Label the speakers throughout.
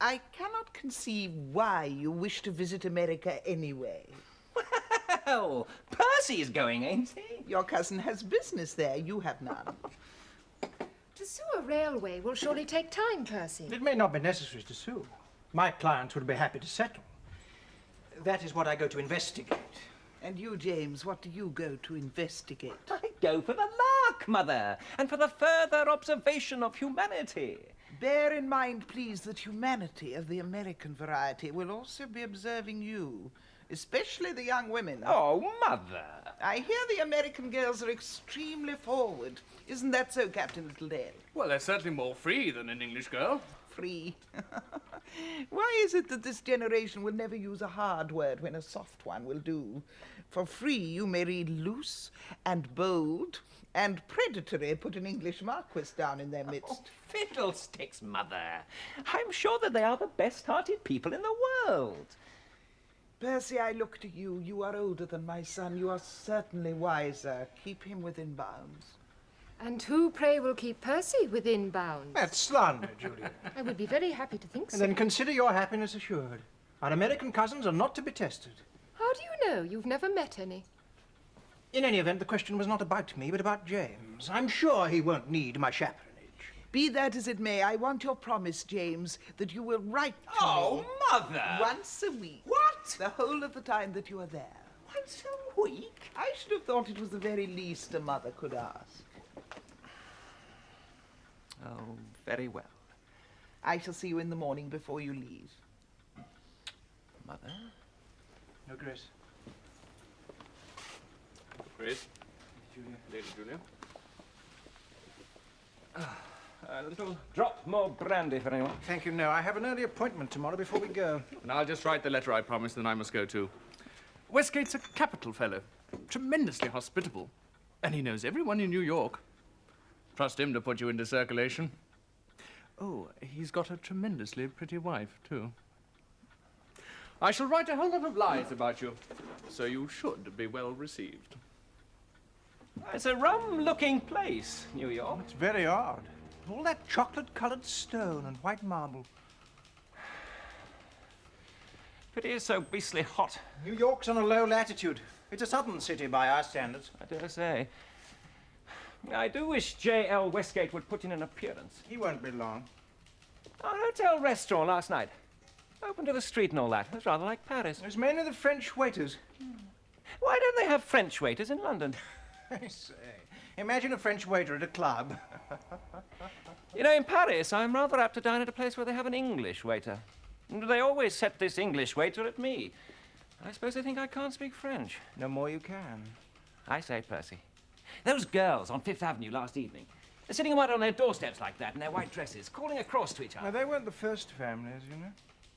Speaker 1: I cannot conceive why you wish to visit America anyway.
Speaker 2: Well, Percy's going, ain't he?
Speaker 1: Your cousin has business there. You have none.
Speaker 3: To sue a railway will surely take time, Percy.
Speaker 4: It may not be necessary to sue. My clients would be happy to settle. That is what I go to investigate.
Speaker 1: And you, James, what do you go to investigate?
Speaker 2: I go for the lark, Mother, and for the further observation of humanity.
Speaker 1: Bear in mind, please, that humanity of the American variety will also be observing you, especially the young women.
Speaker 2: Oh, Mother!
Speaker 1: I hear the American girls are extremely forward. Isn't that so, Captain Littledale?
Speaker 5: Well, they're certainly more free than an English girl.
Speaker 1: Free. Why is it that this generation will never use a hard word when a soft one will do? For free you may read loose and bold and predatory, put an English marquis down in their midst.
Speaker 2: Oh, fiddlesticks, Mother. I'm sure that they are the best-hearted people in the world.
Speaker 1: Percy, I look to you. You are older than my son. You are certainly wiser. Keep him within bounds.
Speaker 3: And who, pray, will keep Percy within bounds?
Speaker 4: That's slander, Julia.
Speaker 3: I would be very happy to think so.
Speaker 4: And then consider your happiness assured. Our American cousins are not to be tested.
Speaker 3: How do you know? You've never met any.
Speaker 4: In any event, the question was not about me, but about James. I'm sure he won't need my chaperonage.
Speaker 1: Be that as it may, I want your promise, James, that you will write to me.
Speaker 2: Oh, Mother!
Speaker 1: Once a week.
Speaker 2: What?
Speaker 1: The whole of the time that you are there.
Speaker 2: Once a week?
Speaker 1: I should have thought it was the very least a mother could ask.
Speaker 2: Oh, very well.
Speaker 1: I shall see you in the morning before you leave.
Speaker 2: Mother?
Speaker 4: No, Grace.
Speaker 5: Grace?
Speaker 4: Julia.
Speaker 5: Lady Julia?
Speaker 2: A little drop more brandy for anyone.
Speaker 4: Thank you, no. I have an early appointment tomorrow before we go.
Speaker 5: And I'll just write the letter I promised, then I must go too. Westgate's a capital fellow. Tremendously hospitable. And he knows everyone in New York. Trust him to put you into circulation. Oh, he's got a tremendously pretty wife, too. I shall write a whole lot of lies about you, so you should be well received.
Speaker 2: It's a rum-looking place, New York.
Speaker 4: It's very odd. All that chocolate-colored stone and white marble.
Speaker 2: Pity it's so beastly hot.
Speaker 4: New York's on a low latitude. It's a southern city by our standards.
Speaker 2: I dare say. I do wish J.L. Westgate would put in an appearance.
Speaker 4: He won't be long.
Speaker 2: Our hotel restaurant last night. Open to the street and all that. It was rather like Paris.
Speaker 4: There's mainly the French waiters.
Speaker 2: Why don't they have French waiters in London?
Speaker 4: I say, imagine a French waiter at a club.
Speaker 2: You know, in Paris, I'm rather apt to dine at a place where they have an English waiter. And they always set this English waiter at me. I suppose they think I can't speak French.
Speaker 4: No more you can.
Speaker 2: I say, Percy, those girls on Fifth Avenue last evening, they're sitting out on their doorsteps like that in their white dresses, calling across to each other.
Speaker 4: Now, they weren't the first families, you know.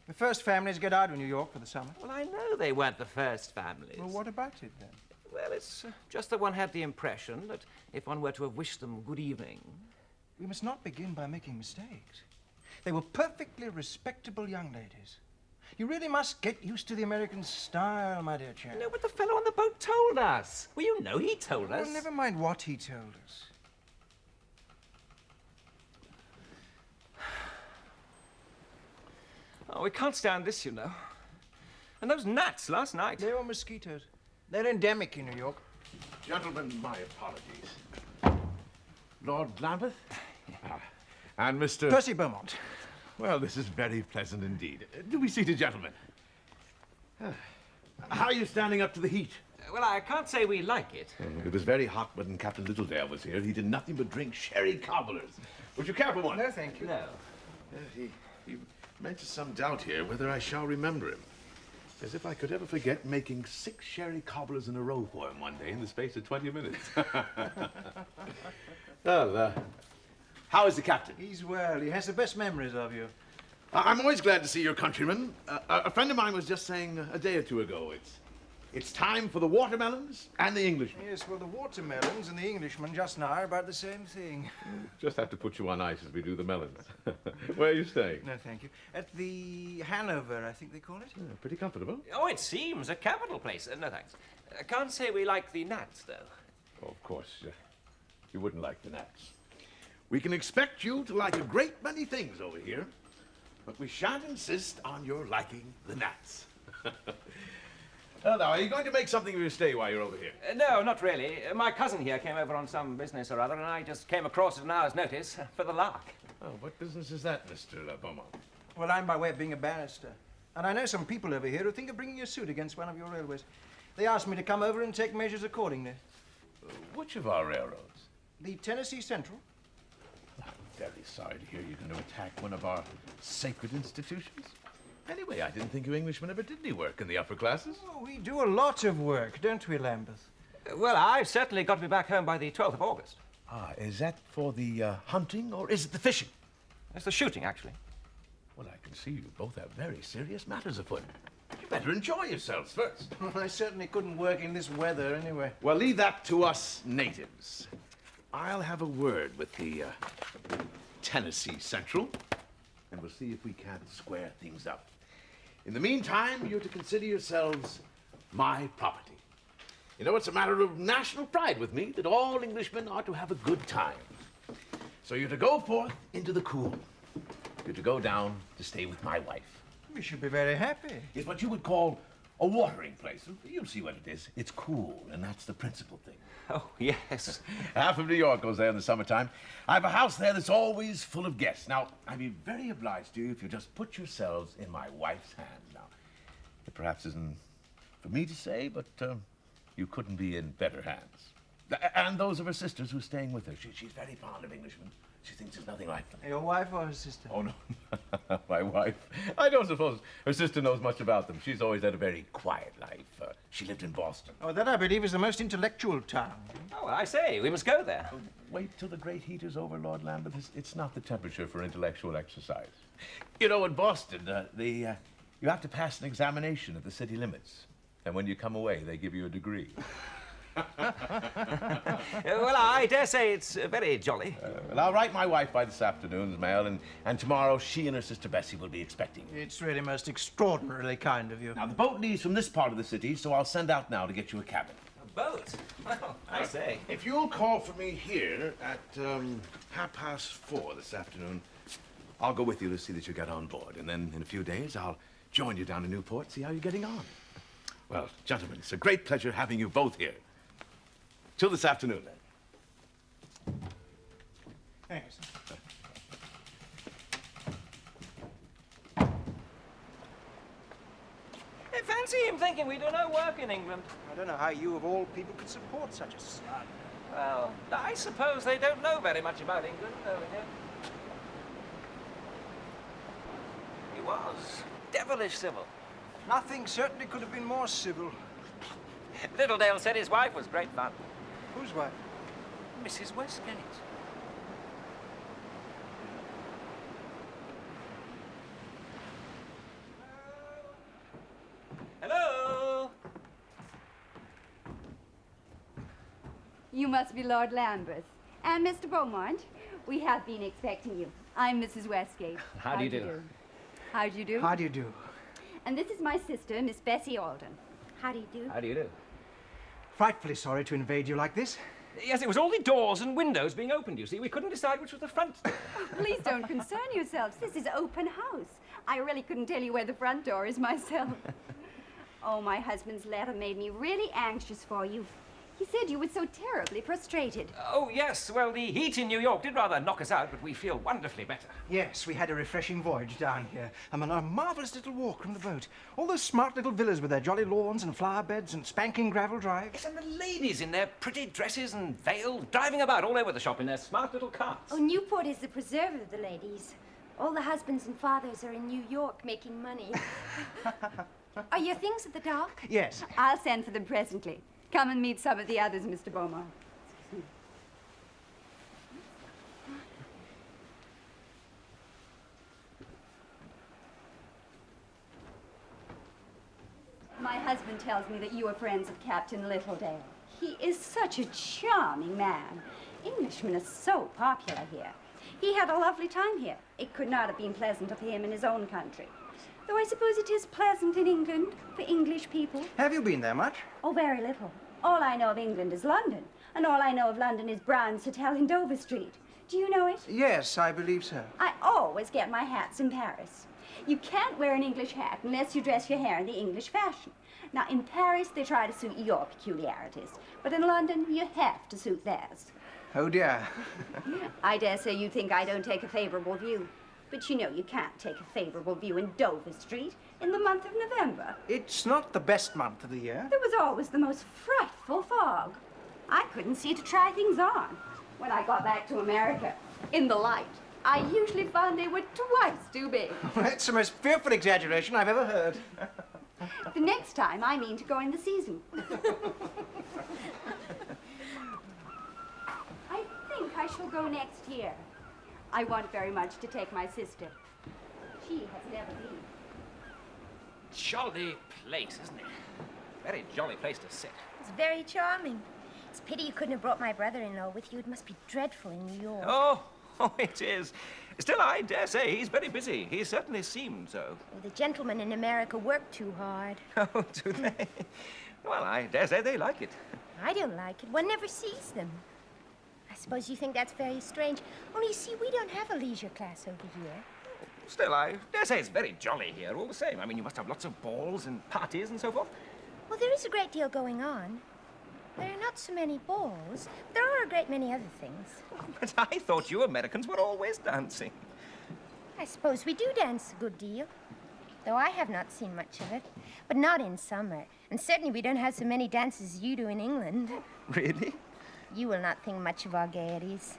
Speaker 4: The first families get out of New York for the summer.
Speaker 2: Well, I know they weren't the first families.
Speaker 4: Well, what about it, then?
Speaker 2: Well, it's just that one had the impression that if one were to have wished them good evening...
Speaker 4: We must not begin by making mistakes. They were perfectly respectable young ladies. You really must get used to the American style, my dear chap.
Speaker 2: No, but the fellow on the boat told us. Well, you know he told us.
Speaker 4: Well, never mind what he told us.
Speaker 2: Oh, we can't stand this, you know. And those gnats last night.
Speaker 4: They were mosquitoes. They're endemic in New York.
Speaker 6: Gentlemen, my apologies. Lord Lambeth? And Mr.
Speaker 4: Percy Beaumont.
Speaker 6: Well, this is very pleasant indeed. Do be seated, gentlemen. How are you standing up to the heat?
Speaker 2: Well, I can't say we like it.
Speaker 6: It was very hot when Captain Littledale was here. He did nothing but drink sherry cobblers. Would you care for one?
Speaker 4: No, thank you.
Speaker 2: No.
Speaker 6: He mentions some doubt here whether I shall remember him. As if I could ever forget making 6 sherry cobblers in a row for him one day in the space of 20 minutes. Well, how is the captain?
Speaker 4: He's well. He has the best memories of you.
Speaker 6: I'm always glad to see your countrymen. A friend of mine was just saying a day or two ago, it's time for the watermelons and the Englishmen.
Speaker 4: Yes, well, the watermelons and the Englishmen just now are about the same thing.
Speaker 6: Just have to put you on ice as we do the melons. Where are you staying?
Speaker 4: No, thank you. At the Hanover, I think they call it.
Speaker 6: Yeah, pretty comfortable.
Speaker 2: Oh, it seems a capital place. No, thanks. I can't say we like the gnats, though.
Speaker 6: Oh, of course, you wouldn't like the gnats. We can expect you to like a great many things over here. But we shan't insist on your liking the gnats. Well, now, are you going to make something of your stay while you're over here?
Speaker 2: No, not really. My cousin here came over on some business or other, and I just came across at an hour's notice for the lark.
Speaker 6: Oh, what business is that, Mr. Beaumont?
Speaker 4: Well, I'm by way of being a barrister. And I know some people over here who think of bringing a suit against one of your railways. They asked me to come over and take measures accordingly.
Speaker 6: Which of our railroads?
Speaker 4: The Tennessee Central.
Speaker 6: I'm very sorry to hear you're going to attack one of our sacred institutions. Anyway, I didn't think you Englishmen ever did any work in the upper classes.
Speaker 4: Oh, we do a lot of work, don't we, Lambeth?
Speaker 2: Well, I've certainly got to be back home by the 12th of August.
Speaker 6: Ah, is that for the hunting or is it the fishing?
Speaker 2: It's the shooting, actually.
Speaker 6: Well, I can see you both have very serious matters afoot. You better enjoy yourselves first.
Speaker 4: Well, I certainly couldn't work in this weather anyway.
Speaker 6: Well, leave that to us natives. I'll have a word with the Tennessee Central, and we'll see if we can't square things up. In the meantime, you're to consider yourselves my property. You know, it's a matter of national pride with me that all Englishmen are to have a good time. So you're to go forth into the cool. You're to go down to stay with my wife.
Speaker 4: We should be very happy.
Speaker 6: It's what you would call a watering place. You'll see what it is. It's cool, and that's the principal thing.
Speaker 2: Oh, yes.
Speaker 6: Half of New York goes there in the summertime. I have a house there that's always full of guests. Now, I'd be very obliged to you if you just put yourselves in my wife's hands. Now, it perhaps isn't for me to say, but you couldn't be in better hands. And those of her sisters who are staying with her. She's very fond of Englishmen. She thinks there's nothing like them.
Speaker 4: Your wife or her sister?
Speaker 6: Oh, no. My wife. I don't suppose her sister knows much about them. She's always had a very quiet life. She lived in Boston.
Speaker 4: Oh, that, I believe, is the most intellectual town.
Speaker 2: Oh, well, I say, we must go there.
Speaker 6: Wait till the great heat is over, Lord Lambeth. It's not the temperature for intellectual exercise. You know, in Boston, you have to pass an examination at the city limits. And when you come away, they give you a degree.
Speaker 2: Well, I dare say it's very jolly.
Speaker 6: Well, I'll write my wife by this afternoon's mail, and tomorrow she and her sister Bessie will be expecting you.
Speaker 4: It's really most extraordinarily kind of you.
Speaker 6: Now, the boat leaves from this part of the city, so I'll send out now to get you a cabin.
Speaker 2: A boat? Well, I say.
Speaker 6: If you'll call for me here at 4:30 this afternoon, I'll go with you to see that you get on board. And then in a few days, I'll join you down in Newport, see how you're getting on. Well, gentlemen, it's a great pleasure having you both here. Till this afternoon, then.
Speaker 4: Thanks.
Speaker 2: I fancy him thinking we do no work in England.
Speaker 4: I don't know how you, of all people, could support such a slug.
Speaker 2: Well, I suppose they don't know very much about England over here. He was devilish civil.
Speaker 4: Nothing certainly could have been more civil.
Speaker 2: Littledale said his wife was great fun.
Speaker 4: Whose wife?
Speaker 2: Mrs. Westgate. Hello?
Speaker 7: You must be Lord Lambeth. And Mr. Beaumont. We have been expecting you. I'm Mrs. Westgate.
Speaker 2: How do you do?
Speaker 7: How do you do?
Speaker 4: How do you do?
Speaker 7: And this is my sister, Miss Bessie Alden. How do you do?
Speaker 2: How do you do?
Speaker 4: Frightfully sorry to invade you like this.
Speaker 2: Yes, it was all the doors and windows being opened, you see. We couldn't decide which was the front door.
Speaker 7: Oh, please don't concern yourselves. This is open house. I really couldn't tell you where the front door is myself. Oh, my husband's letter made me really anxious for you. He said you were so terribly frustrated.
Speaker 2: Oh, yes. Well, the heat in New York did rather knock us out, but we feel wonderfully better.
Speaker 4: Yes, we had a refreshing voyage down here. And a marvellous little walk from the boat. All those smart little villas with their jolly lawns and flower beds and spanking gravel drives.
Speaker 2: Yes, and the ladies in their pretty dresses and veils driving about all over the shop in their smart little carts.
Speaker 3: Oh, Newport is the preserve of the ladies. All the husbands and fathers are in New York making money. Are your things at the dock?
Speaker 4: Yes.
Speaker 7: I'll send for them presently. Come and meet some of the others, Mr. Beaumont. My husband tells me that you are friends of Captain Littledale. He is such a charming man. Englishmen are so popular here. He had a lovely time here. It could not have been pleasanter for him in his own country. Though I suppose it is pleasant in England for English people.
Speaker 4: Have you been there much?
Speaker 7: Oh, very little. All I know of England is London, and all I know of London is Brown's Hotel in Dover Street. Do you know it?
Speaker 4: Yes, I believe so.
Speaker 7: Oh, always get my hats in Paris. You can't wear an English hat unless you dress your hair in the English fashion. Now, in Paris, they try to suit your peculiarities, but in London, you have to suit theirs.
Speaker 4: Oh, dear.
Speaker 7: I dare say you think I don't take a favorable view. But you know you can't take a favorable view in Dover Street in the month of November.
Speaker 4: It's not the best month of the year.
Speaker 7: There was always the most frightful fog. I couldn't see to try things on. When I got back to America, in the light, I usually found they were twice too big.
Speaker 4: That's the most fearful exaggeration I've ever heard.
Speaker 7: The next time, I mean to go in the season. I think I shall go next year. I want very much to take my sister. She has never been.
Speaker 2: Jolly place, isn't it? Very jolly place to sit.
Speaker 3: It's very charming. It's a pity you couldn't have brought my brother-in-law with you. It must be dreadful in New York.
Speaker 2: Oh, it is. Still, I dare say he's very busy. He certainly seemed so.
Speaker 3: Well, the gentlemen in America work too hard.
Speaker 2: Oh, do they? Well, I dare say they like it.
Speaker 3: I don't like it. One never sees them. I suppose you think that's very strange. Only, you see, we don't have a leisure class over here.
Speaker 2: Still, I dare say it's very jolly here all the same. I mean, you must have lots of balls and parties and so forth.
Speaker 3: Well, there is a great deal going on. There are not so many balls, but there are a great many other things.
Speaker 2: But I thought you Americans were always dancing.
Speaker 3: I suppose we do dance a good deal, though I have not seen much of it. But not in summer, and certainly we don't have so many dances as you do in England.
Speaker 2: Really?
Speaker 3: You will not think much of our gaieties.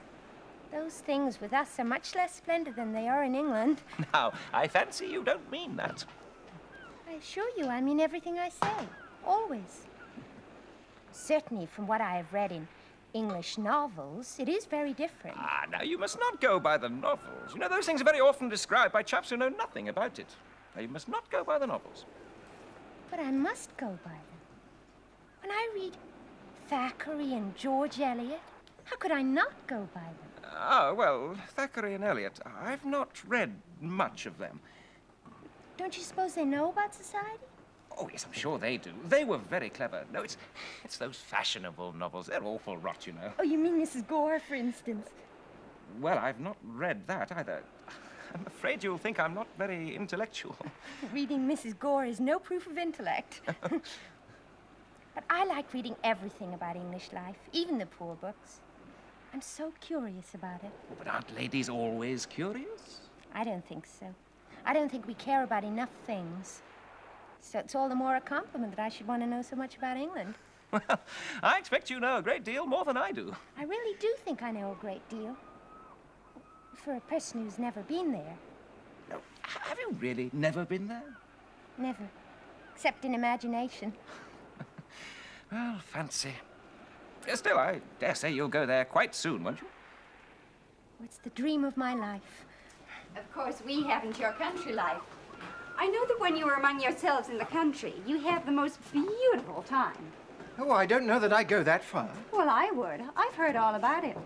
Speaker 3: Those things with us are much less splendid than they are in England.
Speaker 2: Now, I fancy you don't mean that.
Speaker 3: I assure you, I mean everything I say. Always. Certainly, from what I have read in English novels, it is very different.
Speaker 2: Ah, now, you must not go by the novels. You know, those things are very often described by chaps who know nothing about it. Now, you must not go by the novels.
Speaker 3: But I must go by them. When I read Thackeray and George Eliot, how could I not go by them?
Speaker 2: Ah, well, Thackeray and Eliot, I've not read much of them.
Speaker 3: Don't you suppose they know about society?
Speaker 2: Oh, yes, I'm sure they do. They were very clever. No, it's those fashionable novels. They're awful rot, you know.
Speaker 3: Oh, you mean Mrs. Gore, for instance?
Speaker 2: Well, I've not read that either. I'm afraid you'll think I'm not very intellectual.
Speaker 3: Reading Mrs. Gore is no proof of intellect. But I like reading everything about English life, even the poor books. I'm so curious about it.
Speaker 2: But aren't ladies always curious?
Speaker 3: I don't think so. I don't think we care about enough things. So it's all the more a compliment that I should want to know so much about England.
Speaker 2: Well, I expect you know a great deal more than I do.
Speaker 3: I really do think I know a great deal. For a person who's never been there.
Speaker 2: No, have you really never been there?
Speaker 3: Never. Except in imagination.
Speaker 2: Well, fancy. Still, I dare say you'll go there quite soon, won't you?
Speaker 3: It's the dream of my life.
Speaker 7: Of course, we haven't your country life. I know that when you are among yourselves in the country, you have the most beautiful time.
Speaker 4: Oh, I don't know that I go that far.
Speaker 7: Well, I would. I've heard all about it.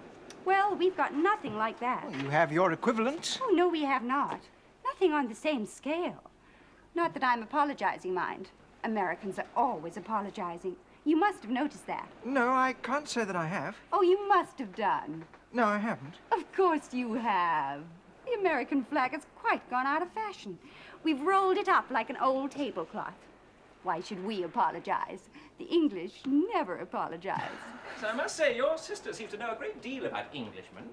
Speaker 7: Well, we've got nothing like that.
Speaker 4: Well, you have your equivalent.
Speaker 7: Oh, no, we have not. Nothing on the same scale. Not that I'm apologizing, mind. Americans are always apologizing. You must have noticed that.
Speaker 4: No, I can't say that I have.
Speaker 7: Oh, you must have done.
Speaker 4: No, I haven't.
Speaker 7: Of course you have. The American flag has quite gone out of fashion. We've rolled it up like an old tablecloth. Why should we apologize? The English never apologize.
Speaker 2: So I must say, your sister seems to know a great deal about Englishmen.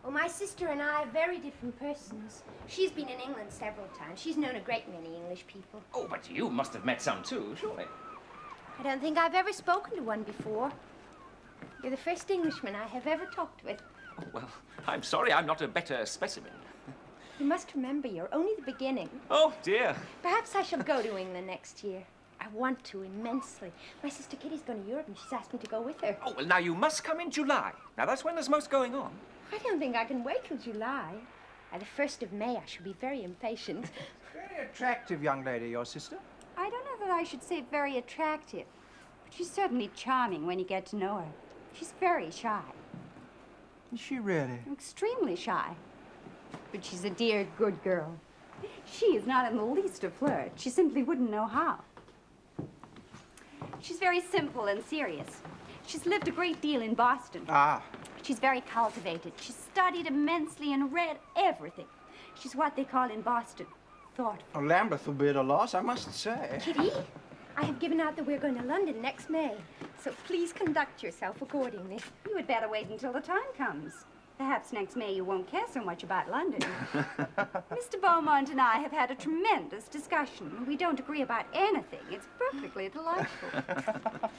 Speaker 3: Well, my sister and I are very different persons. She's been in England several times. She's known a great many English people.
Speaker 2: Oh, but you must have met some too, surely.
Speaker 3: I don't think I've ever spoken to one before. You're the first Englishman I have ever talked with.
Speaker 2: Oh, well, I'm sorry I'm not a better specimen.
Speaker 3: You must remember, you're only the beginning.
Speaker 2: Oh, dear.
Speaker 3: Perhaps I shall go to England next year. I want to immensely. My sister Kitty's going to Europe and she's asked me to go with her.
Speaker 2: Oh, well, now you must come in July. Now, that's when there's most going on.
Speaker 3: I don't think I can wait till July. By the 1st of May, I shall be very impatient.
Speaker 4: Very attractive young lady, your sister.
Speaker 7: I don't know that I should say very attractive, but she's certainly charming when you get to know her. She's very shy.
Speaker 4: Is she really?
Speaker 7: Extremely shy. But she's a dear, good girl. She is not in the least a flirt. She simply wouldn't know how. She's very simple and serious. She's lived a great deal in Boston.
Speaker 4: Ah.
Speaker 7: She's very cultivated. She's studied immensely and read everything. She's what they call in Boston thoughtful.
Speaker 4: Oh, Lambeth will be at a loss, I must say.
Speaker 3: Kitty, I have given out that we're going to London next May, so please conduct yourself accordingly.
Speaker 7: You had better wait until the time comes. Perhaps next May you won't care so much about London. Mr. Beaumont and I have had a tremendous discussion. We don't agree about anything. It's perfectly delightful.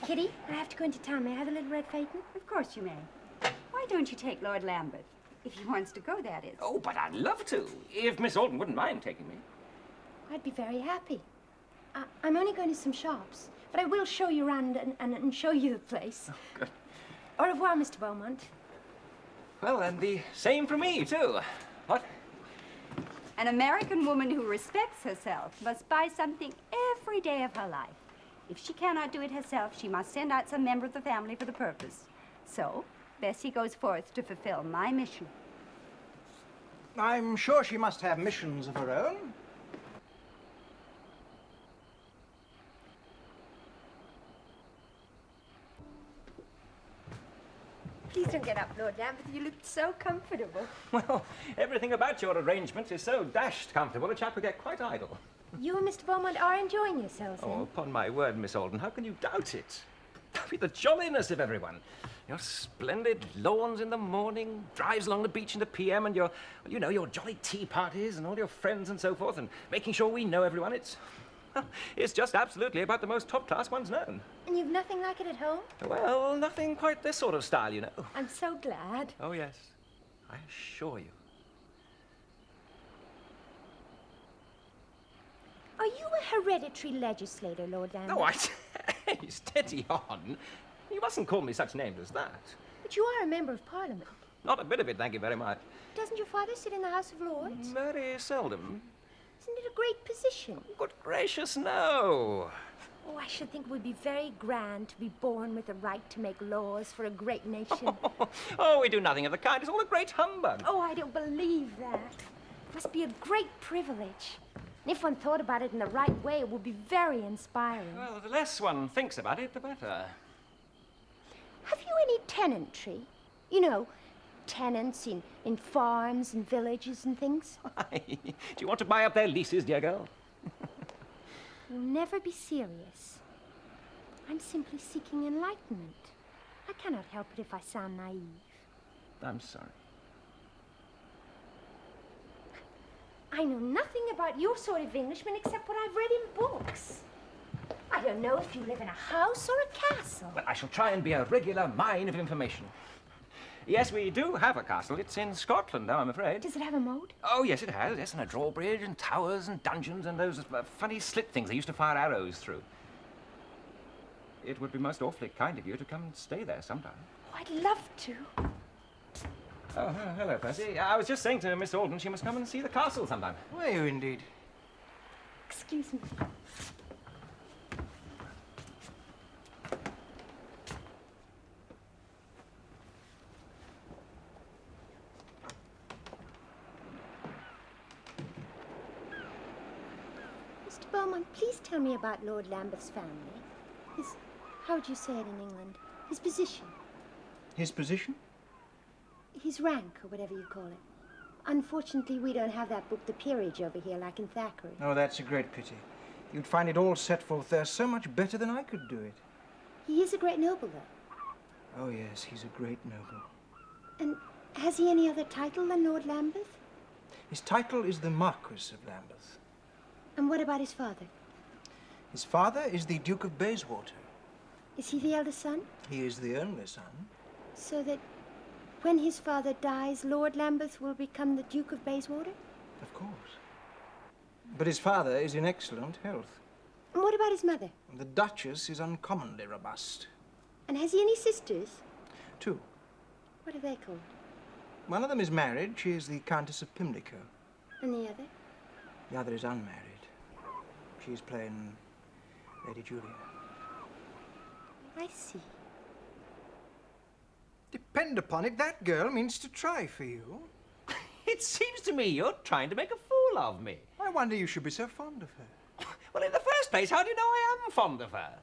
Speaker 3: Kitty, I have to go into town. May I have a little red phaeton?
Speaker 7: Of course you may. Why don't you take Lord Lambeth? If he wants to go, that is.
Speaker 2: Oh, but I'd love to, if Miss Alden wouldn't mind taking me.
Speaker 3: I'd be very happy. I'm only going to some shops, but I will show you around and show you the place.
Speaker 2: Oh, good.
Speaker 3: Au revoir, Mr. Beaumont.
Speaker 2: Well, and the same for me, too. What?
Speaker 7: An American woman who respects herself must buy something every day of her life. If she cannot do it herself, she must send out some member of the family for the purpose. So, Bessie goes forth to fulfill my mission.
Speaker 4: I'm sure she must have missions of her own.
Speaker 3: Please don't get up, Lord Lambeth. You looked so comfortable.
Speaker 2: Well, everything about your arrangement is so dashed comfortable, a chap would get quite idle.
Speaker 3: You and Mr. Beaumont are enjoying yourselves, then?
Speaker 2: Oh, upon my word, Miss Alden, how can you doubt it? The jolliness of everyone. Your splendid lawns in the morning, drives along the beach in the PM, and your, well, you know, your jolly tea parties and all your friends and so forth, and making sure we know everyone. It's just absolutely about the most top-class one's known.
Speaker 3: And you've nothing like it at home?
Speaker 2: Well, nothing quite this sort of style, you know.
Speaker 3: I'm so glad.
Speaker 2: Oh, yes. I assure you.
Speaker 3: Are you a hereditary legislator, Lord Lambeth?
Speaker 2: No, hey, steady on. You mustn't call me such names as that.
Speaker 3: But you are a member of Parliament.
Speaker 2: Not a bit of it, thank you very much.
Speaker 3: Doesn't your father sit in the House of Lords?
Speaker 2: Very seldom.
Speaker 3: Isn't it a great position?
Speaker 2: Good gracious, no.
Speaker 3: Oh, I should think it would be very grand to be born with the right to make laws for a great nation.
Speaker 2: Oh, we do nothing of the kind. It's all a great humbug.
Speaker 3: Oh, I don't believe that. It must be a great privilege. And if one thought about it in the right way, it would be very inspiring.
Speaker 2: Well, the less one thinks about it, the better.
Speaker 3: Have you any tenantry? You know, tenants in farms and villages and things?
Speaker 2: Do you want to buy up their leases, dear girl?
Speaker 3: You'll never be serious. I'm simply seeking enlightenment. I cannot help it if I sound naive.
Speaker 2: I'm sorry.
Speaker 3: I know nothing about your sort of Englishman except what I've read in books. I don't know if you live in a house or a castle.
Speaker 2: Well, I shall try and be a regular mine of information. Yes, we do have a castle. It's in Scotland now, I'm afraid.
Speaker 3: Does it have a moat?
Speaker 2: Oh, yes, it has. Yes, and a drawbridge and towers and dungeons and those funny slit things they used to fire arrows through. It would be most awfully kind of you to come and stay there sometime.
Speaker 3: Oh, I'd love to.
Speaker 2: Oh, hello, Percy. I was just saying to Miss Alden she must come and see the castle sometime.
Speaker 4: Were you indeed?
Speaker 3: Excuse me. Mr. Beaumont, please tell me about Lord Lambeth's family. His, how would you say it in England? His position.
Speaker 4: His position?
Speaker 3: His rank, or whatever you call it. Unfortunately, we don't have that book, The Peerage, over here, like in Thackeray.
Speaker 4: Oh, that's a great pity. You'd find it all set forth there so much better than I could do it.
Speaker 3: He is a great noble, though.
Speaker 4: Oh, yes, he's a great noble.
Speaker 3: And has he any other title than Lord Lambeth?
Speaker 4: His title is the Marquis of Lambeth.
Speaker 3: And what about his father?
Speaker 4: His father is the Duke of Bayswater.
Speaker 3: Is he the eldest son?
Speaker 4: He is the only son.
Speaker 3: So that when his father dies, Lord Lambeth will become the Duke of Bayswater?
Speaker 4: Of course. But his father is in excellent health.
Speaker 3: And what about his mother?
Speaker 4: The Duchess is uncommonly robust.
Speaker 3: And has he any sisters?
Speaker 4: 2.
Speaker 3: What are they called?
Speaker 4: One of them is married. She is the Countess of Pimlico.
Speaker 3: And the other?
Speaker 4: The other is unmarried. She is playing Lady Julia.
Speaker 3: I see.
Speaker 4: Depend upon it, that girl means to try for you.
Speaker 2: It seems to me you're trying to make a fool of me.
Speaker 4: I wonder you should be so fond of her.
Speaker 2: Well, in the first place, how do you know I am fond of her?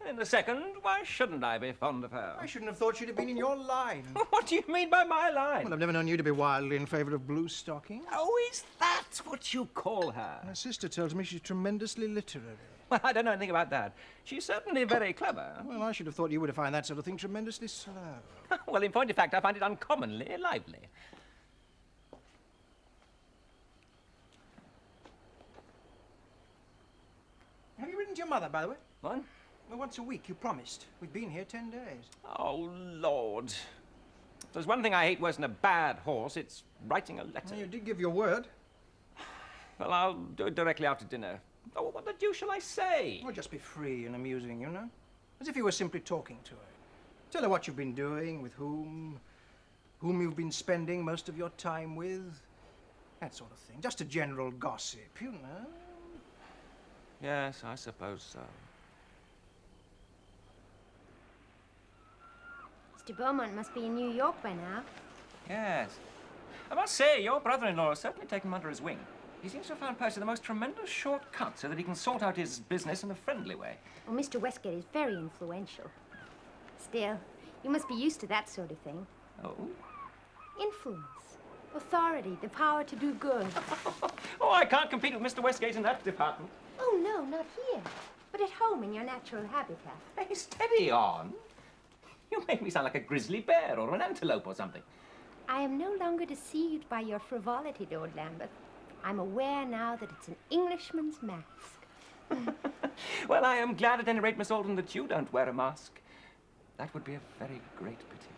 Speaker 2: In the second, why shouldn't I be fond of her?
Speaker 4: I shouldn't have thought she'd have been in your line.
Speaker 2: What do you mean by my line?
Speaker 4: Well, I've never known you to be wildly in favor of blue stockings.
Speaker 2: Oh, is that what you call her?
Speaker 4: My sister tells me she's tremendously literary.
Speaker 2: Well, I don't know anything about that. She's certainly very clever.
Speaker 4: Well, I should have thought you would have found that sort of thing tremendously slow.
Speaker 2: Well, in point of fact, I find it uncommonly lively.
Speaker 4: Have you written to your mother, by the way?
Speaker 2: What?
Speaker 4: Well, once a week, you promised. We've been here 10 days.
Speaker 2: Oh, Lord. If there's one thing I hate worse than a bad horse, it's writing a letter.
Speaker 4: Well, you did give your word.
Speaker 2: Well, I'll do it directly after dinner. Oh, what the deuce shall I say?
Speaker 4: Well, just be free and amusing, you know? As if you were simply talking to her. Tell her what you've been doing, with whom you've been spending most of your time with. That sort of thing. Just a general gossip, you know?
Speaker 2: Yes, I suppose so.
Speaker 3: Mr. Beaumont must be in New York by now.
Speaker 2: Yes. I must say, your brother-in-law has certainly taken him under his wing. He seems to have found Percy the most tremendous shortcut so that he can sort out his business in a friendly way.
Speaker 3: Well, Mr. Westgate is very influential. Still, you must be used to that sort of thing.
Speaker 2: Oh?
Speaker 3: Influence, authority, the power to do good.
Speaker 2: Oh, I can't compete with Mr. Westgate in that department.
Speaker 3: Oh, no, not here. But at home in your natural habitat.
Speaker 2: Hey, steady on. You make me sound like a grizzly bear or an antelope or something.
Speaker 3: I am no longer deceived by your frivolity, Lord Lambeth. I'm aware now that it's an Englishman's mask.
Speaker 2: Well, I am glad at any rate, Miss Alden, that you don't wear a mask. That would be a very great pity.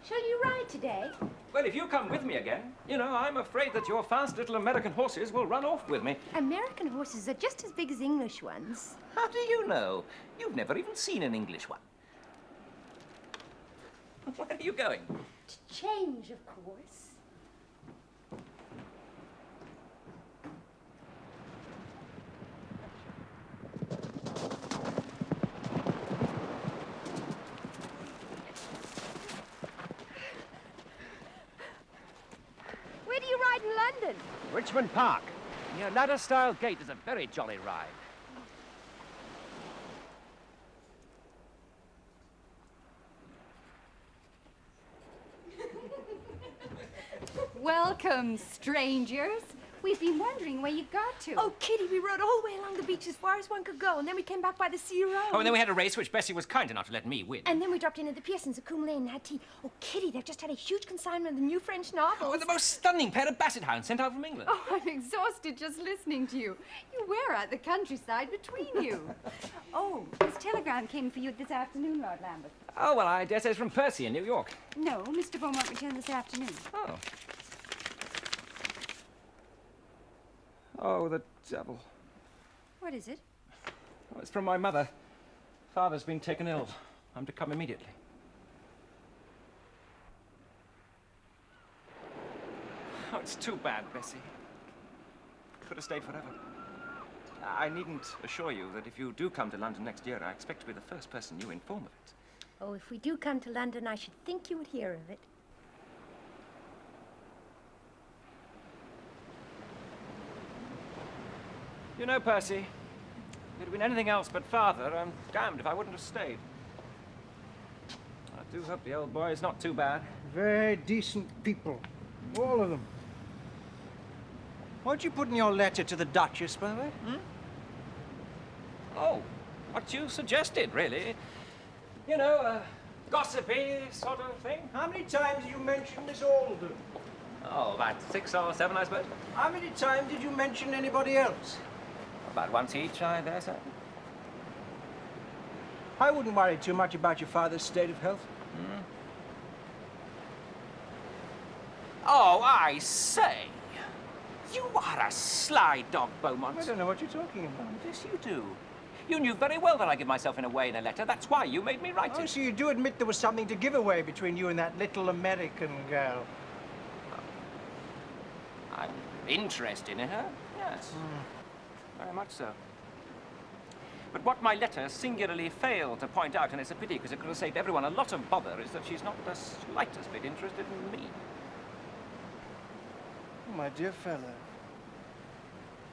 Speaker 3: Shall you ride today?
Speaker 2: Well, if you come with me again, you know, I'm afraid that your fast little American horses will run off with me.
Speaker 3: American horses are just as big as English ones.
Speaker 2: How do you know? You've never even seen an English one. Where are you going?
Speaker 3: To change, of course. Where do you ride in London?
Speaker 2: Richmond Park. Near Ladder-style Gate is a very jolly ride.
Speaker 7: Welcome, strangers. We've been wondering where you got to.
Speaker 3: Oh, Kitty, we rode all the way along the beach as far as one could go, and then we came back by the sea road.
Speaker 2: Oh, and then we had a race which Bessie was kind enough to let me win.
Speaker 3: And then we dropped in at the Pearsons at Coombe Lane and had tea. Oh, Kitty, they've just had a huge consignment of the new French novels.
Speaker 2: Oh, the most stunning pair of basset hounds sent out from England.
Speaker 7: Oh, I'm exhausted just listening to you. You wear out the countryside between you. Oh, this telegram came for you this afternoon, Lord Lambeth.
Speaker 2: Oh, well, I dare say it's from Percy in New York.
Speaker 7: No, Mr. Beaumont returned this afternoon.
Speaker 2: Oh. Oh, the devil.
Speaker 7: What is it?
Speaker 2: Oh, it's from my mother. Father's been taken ill. I'm to come immediately. Oh, it's too bad, Bessie. Could have stayed forever. I needn't assure you that if you do come to London next year, I expect to be the first person you inform of it.
Speaker 3: Oh, if we do come to London, I should think you would hear of it.
Speaker 2: You know, Percy, if it had been anything else but Father, I'm damned if I wouldn't have stayed. I do hope the old boy is not too bad.
Speaker 4: Very decent people. All of them. What'd you put in your letter to the Duchess, by the way?
Speaker 2: Oh, what you suggested, really. You know, a gossipy sort of thing.
Speaker 4: How many times did you mention Miss Alden?
Speaker 2: Oh, about 6 or 7, I suppose.
Speaker 4: How many times did you mention anybody else?
Speaker 2: About once each, I dare say.
Speaker 4: I wouldn't worry too much about your father's state of health.
Speaker 2: Oh, I say. You are a sly dog, Beaumont.
Speaker 4: I don't know what you're talking about.
Speaker 2: Yes, you do. You knew very well that I give myself in away in a letter. That's why you made me write
Speaker 4: Oh,
Speaker 2: it.
Speaker 4: so you do admit there was something to give away between you and that little American girl?
Speaker 2: I'm interested in her, yes. Very much so. But what my letter singularly failed to point out, and it's a pity because it could have saved everyone a lot of bother, is that she's not the slightest bit interested in me.
Speaker 4: Oh, my dear fellow.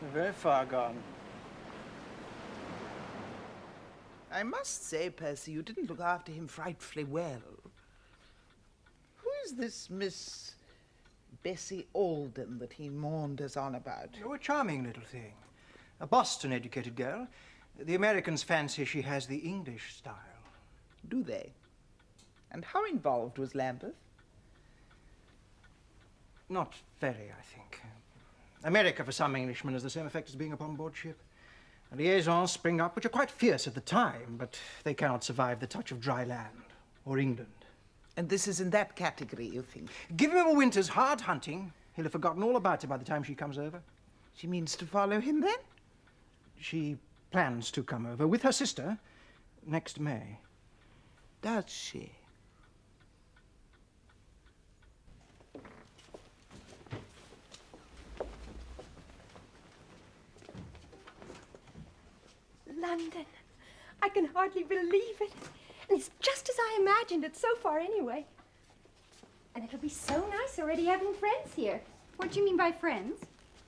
Speaker 4: They're very far gone.
Speaker 1: I must say, Percy, you didn't look after him frightfully well. Who is this Miss Bessie Alden that he mourned us on about?
Speaker 4: Oh, a charming little thing. A Boston-educated girl. The Americans fancy she has the English style.
Speaker 1: Do they? And how involved was Lambeth?
Speaker 4: Not very, I think. America, for some Englishmen, has the same effect as being upon board ship. Liaisons spring up which are quite fierce at the time, but they cannot survive the touch of dry land or England.
Speaker 1: And this is in that category, you think?
Speaker 4: Give him a winter's hard hunting. He'll have forgotten all about it by the time she comes over.
Speaker 1: She means to follow him then?
Speaker 4: She plans to come over with her sister next May.
Speaker 1: Does she?
Speaker 3: London. I can hardly believe it. And it's just as I imagined it so far anyway. And it'll be so nice already having friends here.
Speaker 7: What do you mean by friends?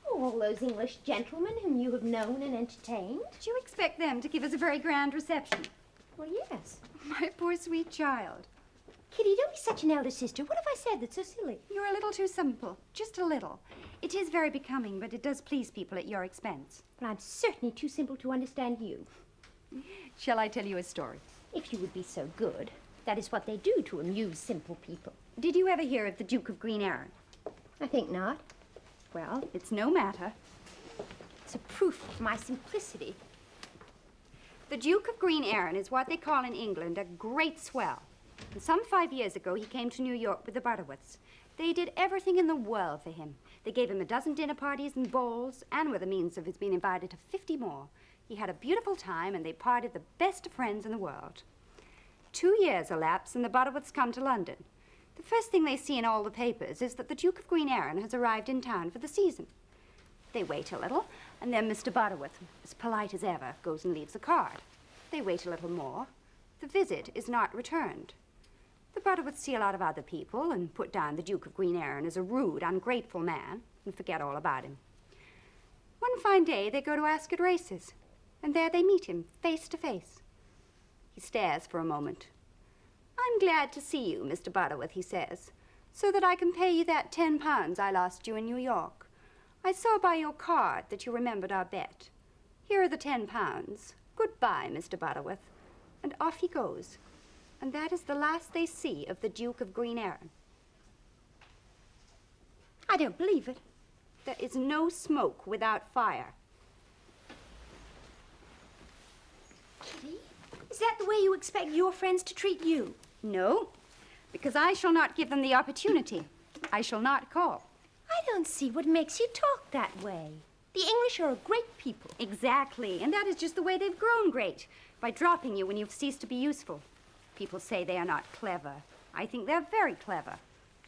Speaker 3: Oh, all those English gentlemen whom you have known and entertained.
Speaker 7: Did you expect them to give us a very grand reception?
Speaker 3: Well, yes.
Speaker 7: My poor sweet child.
Speaker 3: Kitty, don't be such an elder sister. What have I said that's so silly?
Speaker 7: You're a little too simple. Just a little. It is very becoming, but it does please people at your expense.
Speaker 3: But I'm certainly too simple to understand you.
Speaker 7: Shall I tell you a story?
Speaker 3: If you would be so good. That is what they do to amuse simple people.
Speaker 7: Did you ever hear of the Duke of Green Arran?
Speaker 3: I think not.
Speaker 7: Well, it's no matter.
Speaker 3: It's a proof of my simplicity.
Speaker 7: The Duke of Green Arran is what they call in England a great swell. And some 5 years ago, he came to New York with the Butterworths. They did everything in the world for him. They gave him a dozen dinner parties and balls, and were the means of his being invited to 50 more. He had a beautiful time, and they parted the best of friends in the world. 2 years elapse, and the Butterworths come to London. The first thing they see in all the papers is that the Duke of Green Arran has arrived in town for the season. They wait a little, and then Mr. Butterworth, as polite as ever, goes and leaves a card. They wait a little more. The visit is not returned. The Butterworths see a lot of other people and put down the Duke of Green Arran as a rude, ungrateful man and forget all about him. One fine day, they go to Ascot races, and there they meet him, face to face. He stares for a moment. "I'm glad to see you, Mr. Butterworth," he says, "so that I can pay you that £10 I lost you in New York. I saw by your card that you remembered our bet. Here are the £10. Goodbye, Mr. Butterworth." And off he goes. And that is the last they see of the Duke of Green Arran.
Speaker 3: I don't believe it.
Speaker 7: There is no smoke without fire.
Speaker 3: Kitty, is that the way you expect your friends to treat you?
Speaker 7: No, because I shall not give them the opportunity. I shall not call.
Speaker 3: I don't see what makes you talk that way. The English are a great people.
Speaker 7: Exactly, and that is just the way they've grown great, by dropping you when you've ceased to be useful. People say they are not clever. I think they're very clever.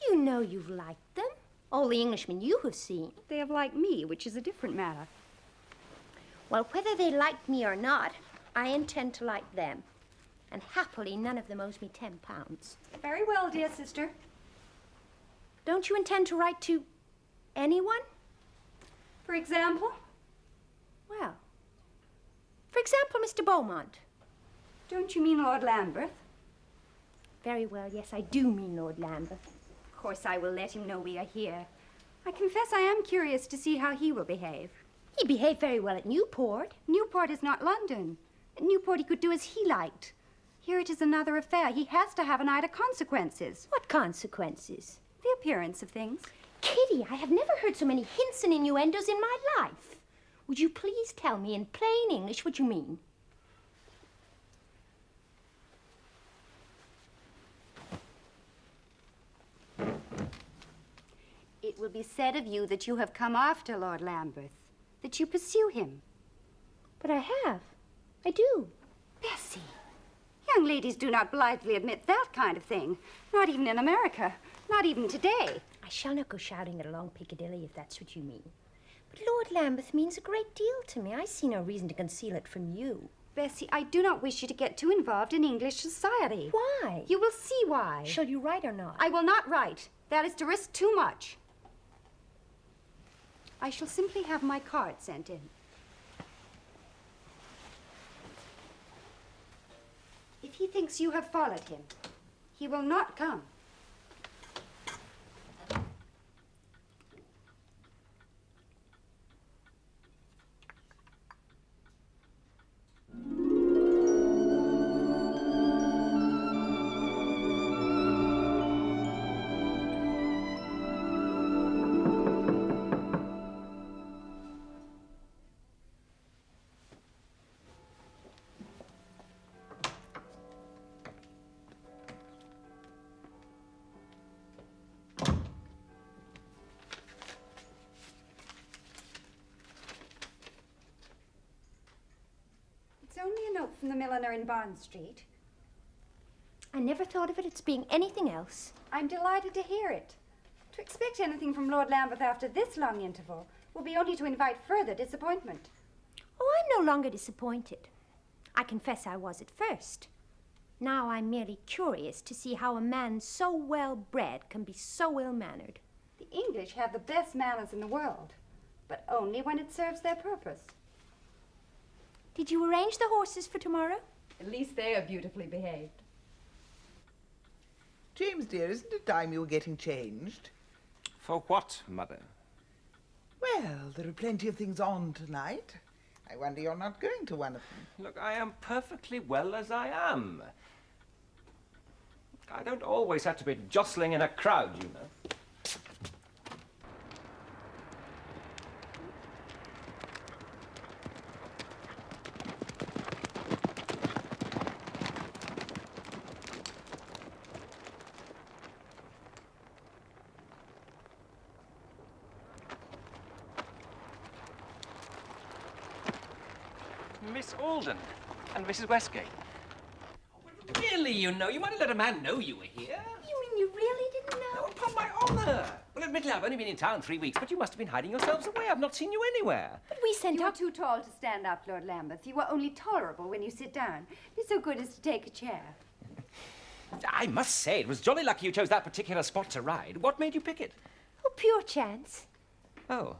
Speaker 3: You know you've liked them. All the Englishmen you have seen.
Speaker 7: They have liked me, which is a different matter.
Speaker 3: Well, whether they like me or not, I intend to like them. And happily, none of them owes me £10.
Speaker 7: Very well, dear sister.
Speaker 3: Don't you intend to write to anyone?
Speaker 7: For example?
Speaker 3: Well, for example, Mr. Beaumont.
Speaker 7: Don't you mean Lord Lambeth?
Speaker 3: Very well, yes, I do mean Lord Lambeth.
Speaker 7: Of course, I will let him know we are here. I confess I am curious to see how he will behave.
Speaker 3: He behaved very well at Newport.
Speaker 7: Newport is not London. At Newport, he could do as he liked. Here it is another affair. He has to have an eye to consequences.
Speaker 3: What consequences?
Speaker 7: The appearance of things.
Speaker 3: Kitty, I have never heard so many hints and innuendos in my life. Would you please tell me in plain English what you mean?
Speaker 7: It will be said of you that you have come after Lord Lambeth, that you pursue him.
Speaker 3: But I have. I do.
Speaker 7: Bessie, young ladies do not blithely admit that kind of thing. Not even in America. Not even today.
Speaker 3: I shall not go shouting it along Piccadilly, if that's what you mean. But Lord Lambeth means a great deal to me. I see no reason to conceal it from you.
Speaker 7: Bessie, I do not wish you to get too involved in English society.
Speaker 3: Why?
Speaker 7: You will see why.
Speaker 3: Shall you write or not?
Speaker 7: I will not write. That is to risk too much. I shall simply have my card sent in. If he thinks you have followed him, he will not come. It's only a note from the milliner in Barnes Street.
Speaker 3: I never thought of it as being anything else.
Speaker 7: I'm delighted to hear it. To expect anything from Lord Lambeth after this long interval will be only to invite further disappointment.
Speaker 3: Oh, I'm no longer disappointed. I confess I was at first. Now I'm merely curious to see how a man so well-bred can be so ill-mannered.
Speaker 7: The English have the best manners in the world, but only when it serves their purpose.
Speaker 3: Did you arrange the horses for tomorrow?
Speaker 7: At least they are beautifully behaved.
Speaker 1: James, dear, isn't it time you were getting changed?
Speaker 2: For what, Mother?
Speaker 1: Well, there are plenty of things on tonight. I wonder you're not going to one of them.
Speaker 2: Look, I am perfectly well as I am. I don't always have to be jostling in a crowd, you know. Miss Alden and Mrs. Westgate. Oh, really, you know, you might have let a man know you were here.
Speaker 3: You mean you really didn't know?
Speaker 2: No, upon my honour. Well, admittedly, I've only been in town 3 weeks, but you must have been hiding yourselves away. I've not seen you anywhere.
Speaker 3: But we sent
Speaker 7: You are
Speaker 3: up...
Speaker 7: too tall to stand up, Lord Lambeth. You are only tolerable when you sit down. Be so good as to take a chair.
Speaker 2: I must say, it was jolly lucky you chose that particular spot to ride. What made you pick it?
Speaker 3: Oh, pure chance.
Speaker 2: Oh.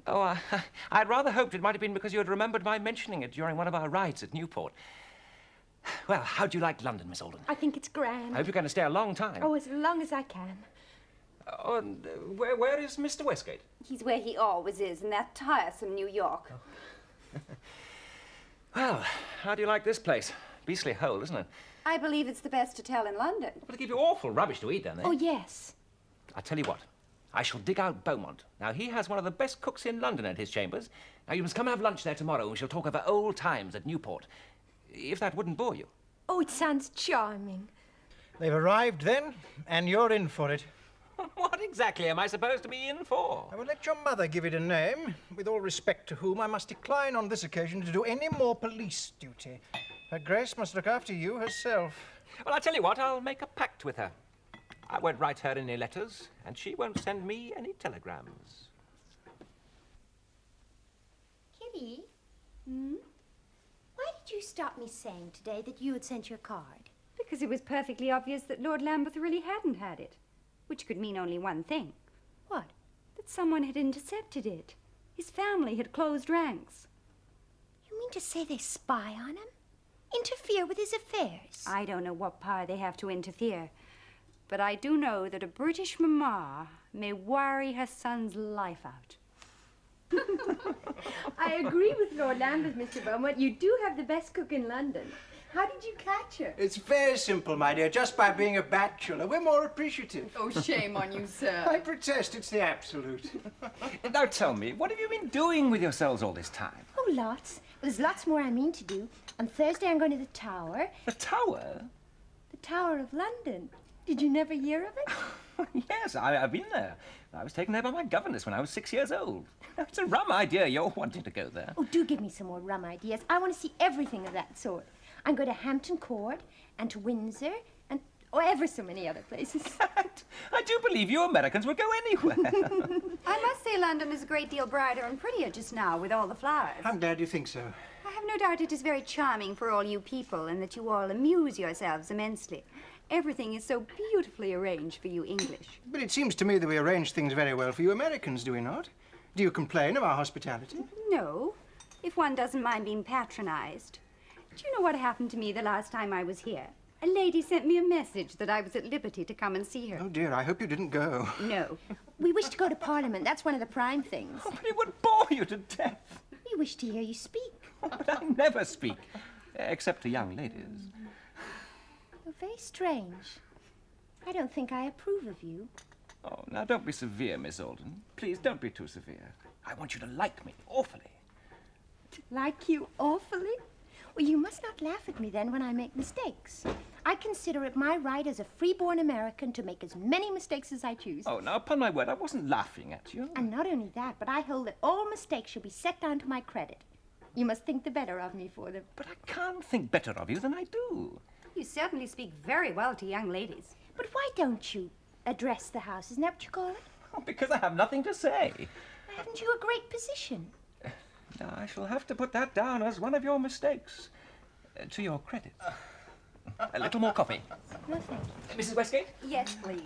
Speaker 2: Oh, I'd rather hoped it might have been because you had remembered my mentioning it during one of our rides at Newport. Well, how do you like London, Miss Alden?
Speaker 3: I think it's grand.
Speaker 2: I hope you're going to stay a long time.
Speaker 3: Oh, as long as I can.
Speaker 2: Oh, and where is Mr. Westgate?
Speaker 7: He's where he always is, in that tiresome New York.
Speaker 2: Oh. Well, how do you like this place? Beastly hole, isn't it?
Speaker 7: I believe it's the best hotel in London.
Speaker 2: But they give you awful rubbish to eat, don't they?
Speaker 3: Oh, yes.
Speaker 2: I'll tell you what. I shall dig out Beaumont. Now, he has one of the best cooks in London at his chambers. Now, you must come and have lunch there tomorrow, and we shall talk over old times at Newport. If that wouldn't bore you.
Speaker 3: Oh, it sounds charming.
Speaker 4: They've arrived then, and you're in for it.
Speaker 2: What exactly am I supposed to be in for?
Speaker 4: I will let your mother give it a name, with all respect to whom I must decline on this occasion to do any more police duty. Her Grace must look after you herself.
Speaker 2: Well, I'll tell you what, I'll make a pact with her. I won't write her any letters, and she won't send me any telegrams.
Speaker 3: Kitty? Why did you stop me saying today that you had sent your card?
Speaker 7: Because it was perfectly obvious that Lord Lambeth really hadn't had it. Which could mean only one thing.
Speaker 3: What?
Speaker 7: That someone had intercepted it. His family had closed ranks.
Speaker 3: You mean to say they spy on him? Interfere with his affairs?
Speaker 7: I don't know what power they have to interfere. But I do know that a British mamma may worry her son's life out.
Speaker 3: I agree with Lord Lambeth, Mr. Beaumont. You do have the best cook in London. How did you catch her?
Speaker 4: It's very simple, my dear. Just by being a bachelor, we're more appreciative.
Speaker 7: Oh, shame on you, sir.
Speaker 4: I protest, it's the absolute.
Speaker 2: Now tell me, what have you been doing with yourselves all this time?
Speaker 3: Oh, lots. There's lots more I mean to do. On Thursday, I'm going to the Tower.
Speaker 2: The Tower?
Speaker 3: The Tower of London. Did you never hear of it?
Speaker 2: Yes, I've been there. I was taken there by my governess when I was 6 years old. It's a rum idea you're wanting to go there.
Speaker 3: Oh, do give me some more rum ideas. I want to see everything of that sort. I'm going to Hampton Court and to Windsor and ever so many other places.
Speaker 2: I do believe you Americans would go anywhere.
Speaker 7: I must say London is a great deal brighter and prettier just now with all the flowers.
Speaker 4: I'm glad you think so.
Speaker 7: I have no doubt it is very charming for all you people and that you all amuse yourselves immensely. Everything is so beautifully arranged for you English.
Speaker 4: But it seems to me that we arrange things very well for you Americans, do we not? Do you complain of our hospitality?
Speaker 7: No, if one doesn't mind being patronized. Do you know what happened to me the last time I was here? A lady sent me a message that I was at liberty to come and see her.
Speaker 4: Oh, dear, I hope you didn't go.
Speaker 7: No.
Speaker 3: We wish to go to Parliament. That's one of the prime things.
Speaker 2: Oh, but it would bore you to death.
Speaker 3: We wish to hear you speak.
Speaker 2: Oh, but I never speak, except to young ladies.
Speaker 3: Oh, very strange. I don't think I approve of you.
Speaker 2: Oh, now don't be severe, Miss Alden. Please don't be too severe. I want you to like me awfully.
Speaker 3: Like you awfully? Well, you must not laugh at me then when I make mistakes. I consider it my right as a free-born American to make as many mistakes as I choose.
Speaker 2: Oh, now, upon my word, I wasn't laughing at you.
Speaker 3: And not only that, but I hold that all mistakes should be set down to my credit. You must think the better of me for them.
Speaker 2: But I can't think better of you than I do.
Speaker 7: You certainly speak very well to young ladies.
Speaker 3: But why don't you address the House? Isn't that what you call it?
Speaker 2: Oh, because I have nothing to say.
Speaker 3: Haven't you a great position?
Speaker 2: Now, I shall have to put that down as one of your mistakes. To your credit. A little more coffee.
Speaker 3: No, thank you.
Speaker 2: Mrs. Westgate?
Speaker 7: Yes, please.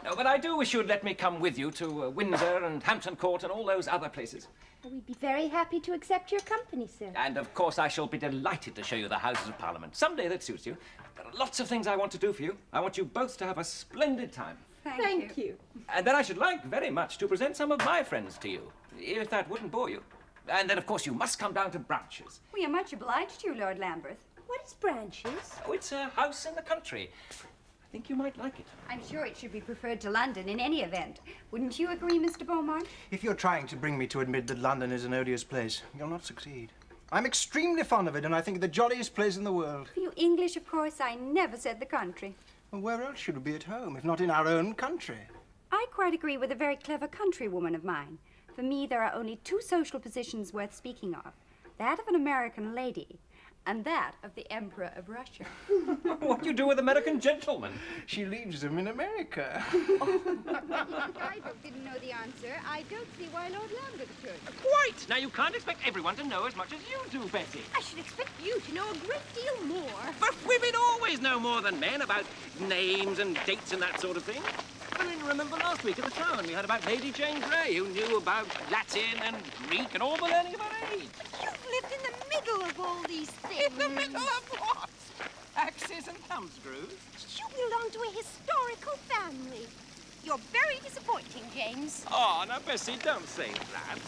Speaker 2: No, but I do wish you'd let me come with you to Windsor and Hampton Court and all those other places.
Speaker 3: Well, we'd be very happy to accept your company, sir.
Speaker 2: And, of course, I shall be delighted to show you the Houses of Parliament someday that suits you. There are lots of things I want to do for you. I want you both to have a splendid time.
Speaker 7: Thank you.
Speaker 2: And then I should like very much to present some of my friends to you, if that wouldn't bore you. And then, of course, you must come down to Branches.
Speaker 7: We are much obliged to you, Lord Lambeth.
Speaker 3: What is Branches?
Speaker 2: Oh, it's a house in the country. I think you might like it.
Speaker 7: I'm sure it should be preferred to London in any event. Wouldn't you agree, Mr. Beaumont?
Speaker 4: If you're trying to bring me to admit that London is an odious place, you'll not succeed. I'm extremely fond of it, and I think it the jolliest place in the world.
Speaker 7: For you English, of course, I never said the country.
Speaker 4: Well, where else should we be at home, if not in our own country?
Speaker 7: I quite agree with a very clever countrywoman of mine. For me, there are only two social positions worth speaking of. That of an American lady, and that of the Emperor of Russia.
Speaker 2: What do you do with American gentlemen?
Speaker 4: She leaves them in America.
Speaker 8: I didn't know the answer. I don't see why Lord Lambeth should.
Speaker 2: Quite! Now, you can't expect everyone to know as much as you do, Bessie.
Speaker 8: I should expect you to know a great deal more.
Speaker 2: But women always know more than men about names and dates and that sort of thing. I mean, remember last week at the town we had about Lady Jane Grey, who knew about Latin and Greek and all the learning of her age.
Speaker 8: You've lived in the middle of all these things.
Speaker 2: In the middle of what? Axes and thumbscrews?
Speaker 8: You belong to a historical family. You're very disappointing, James.
Speaker 2: Oh, now, Bessie, don't say that.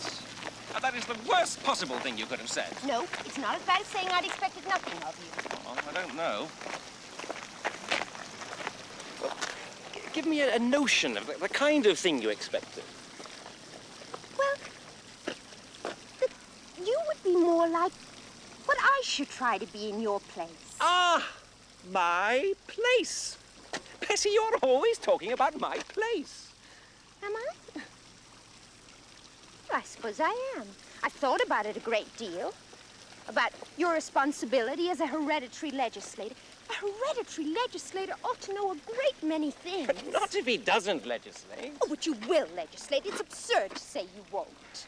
Speaker 2: Now, that is the worst possible thing you could have said.
Speaker 3: No, it's not as bad as saying I'd expected nothing of you.
Speaker 2: Oh, I don't know. Well, give me a notion of the kind of thing you expected.
Speaker 3: Well, you would be more like what I should try to be in your place.
Speaker 2: Ah, my place. Bessie, you're always talking about my place.
Speaker 3: Am I? Well, I suppose I am. I've thought about it a great deal. About your responsibility as a hereditary legislator. A hereditary legislator ought to know a great many things.
Speaker 2: But not if he doesn't legislate.
Speaker 3: Oh, but you will legislate. It's absurd to say you won't.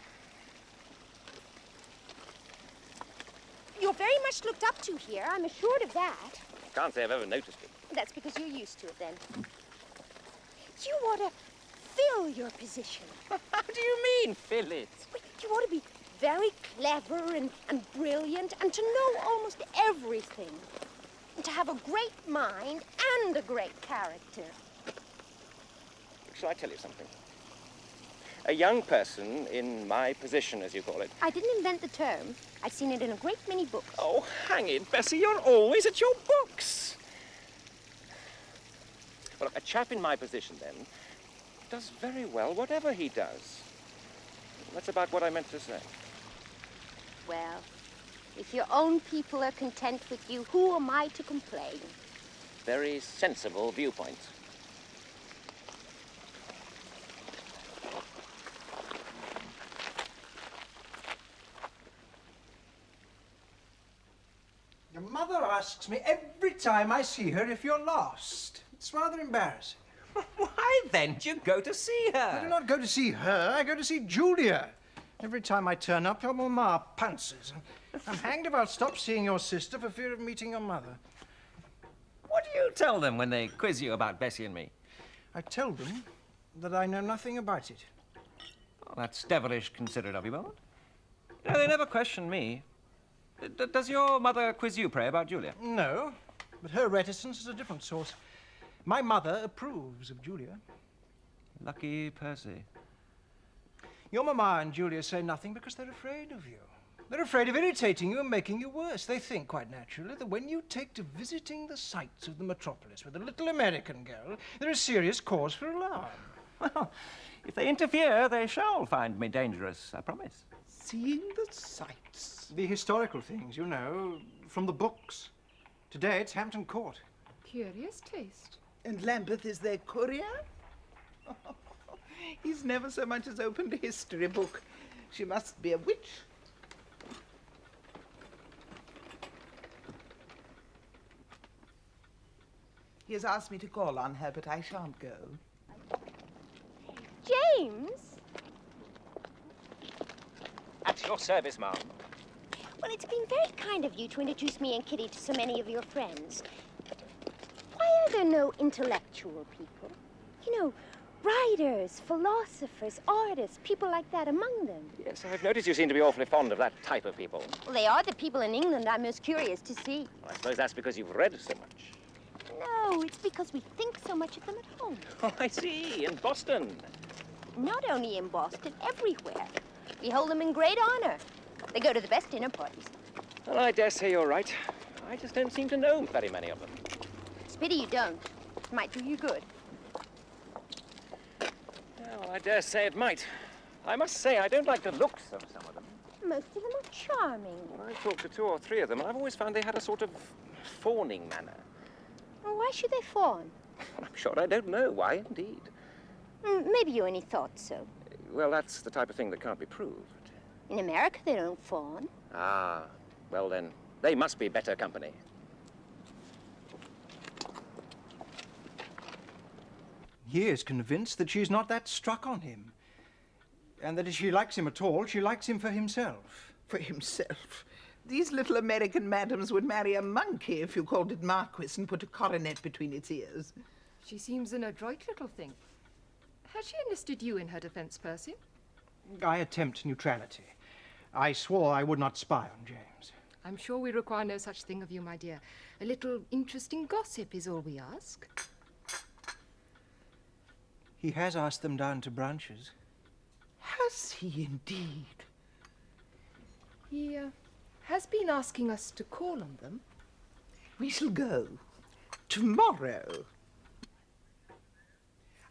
Speaker 3: You're very much looked up to here. I'm assured of that.
Speaker 2: Can't say I've ever noticed it.
Speaker 3: That's because you're used to it, then. You ought to fill your position.
Speaker 2: How do you mean, fill it?
Speaker 3: You ought to be very clever and brilliant and to know almost everything. And to have a great mind and a great character.
Speaker 2: Shall I tell you something? A young person in my position, as you call it.
Speaker 3: I didn't invent the term. I've seen it in a great many books.
Speaker 2: Oh, hang it, Bessie, you're always at your books. Well, a chap in my position, then, does very well whatever he does. That's about what I meant to say.
Speaker 3: Well, if your own people are content with you, who am I to complain?
Speaker 2: Very sensible viewpoint.
Speaker 4: Your mother asks me every time I see her if you're lost. It's rather embarrassing.
Speaker 2: Why, then, do you go to see her?
Speaker 4: I do not go to see her, I go to see Julia. Every time I turn up, your mamma pantses. I'm hanged if I'll stop seeing your sister for fear of meeting your mother.
Speaker 2: What do you tell them when they quiz you about Bessie and me?
Speaker 4: I tell them that I know nothing about it.
Speaker 2: Oh, that's devilish considerate of you, Bold. You know, they never question me. Does your mother quiz you, pray, about Julia?
Speaker 4: No, but her reticence is a different source. My mother approves of Julia.
Speaker 2: Lucky Percy.
Speaker 4: Your mamma and Julia say nothing because they're afraid of you. They're afraid of irritating you and making you worse. They think, quite naturally, that when you take to visiting the sights of the metropolis with a little American girl, there is serious cause for alarm.
Speaker 2: Well, if they interfere, they shall find me dangerous, I promise.
Speaker 1: Seeing the sights.
Speaker 4: The historical things, you know, from the books. Today it's Hampton Court.
Speaker 9: Curious taste.
Speaker 1: And Lambeth is their courier? He's never so much as opened a history book. She must be a witch. He has asked me to call on her, but I shan't go.
Speaker 3: James?
Speaker 2: At your service, ma'am.
Speaker 3: Well, it's been very kind of you to introduce me and Kitty to so many of your friends. But why are there no intellectual people? You know, writers, philosophers, artists, people like that among them.
Speaker 2: Yes, I've noticed you seem to be awfully fond of that type of people.
Speaker 3: Well, they are the people in England I'm most curious to see.
Speaker 2: I suppose that's because you've read so much.
Speaker 3: No, it's because we think so much of them at home.
Speaker 2: Oh, I see. In Boston.
Speaker 3: Not only in Boston, everywhere. We hold them in great honor. They go to the best dinner parties.
Speaker 2: Well, I dare say you're right. I just don't seem to know very many of them.
Speaker 3: It's a pity you don't. It might do you good.
Speaker 2: Well, I dare say it might. I must say, I don't like the looks of some of them.
Speaker 3: Most of them are charming.
Speaker 2: Well, I've talked to 2 or 3 of them, and I've always found they had a sort of fawning manner.
Speaker 3: Well, why should they fawn?
Speaker 2: I'm sure I don't know why, indeed.
Speaker 3: Maybe you only thought so.
Speaker 2: Well, that's the type of thing that can't be proved.
Speaker 3: In America, they don't fawn.
Speaker 2: Ah, well then, they must be better company.
Speaker 4: He is convinced that she's not that struck on him. And that if she likes him at all, she likes him for himself.
Speaker 1: For himself. These little American madams would marry a monkey if you called it Marquis and put a coronet between its ears.
Speaker 9: She seems an adroit little thing. Has she enlisted you in her defense, Percy?
Speaker 4: I attempt neutrality. I swore I would not spy on James.
Speaker 9: I'm sure we require no such thing of you, my dear. A little interesting gossip is all we ask.
Speaker 4: He has asked them down to Branches.
Speaker 1: Has he indeed?
Speaker 9: He has been asking us to call on them.
Speaker 1: We shall go. Tomorrow.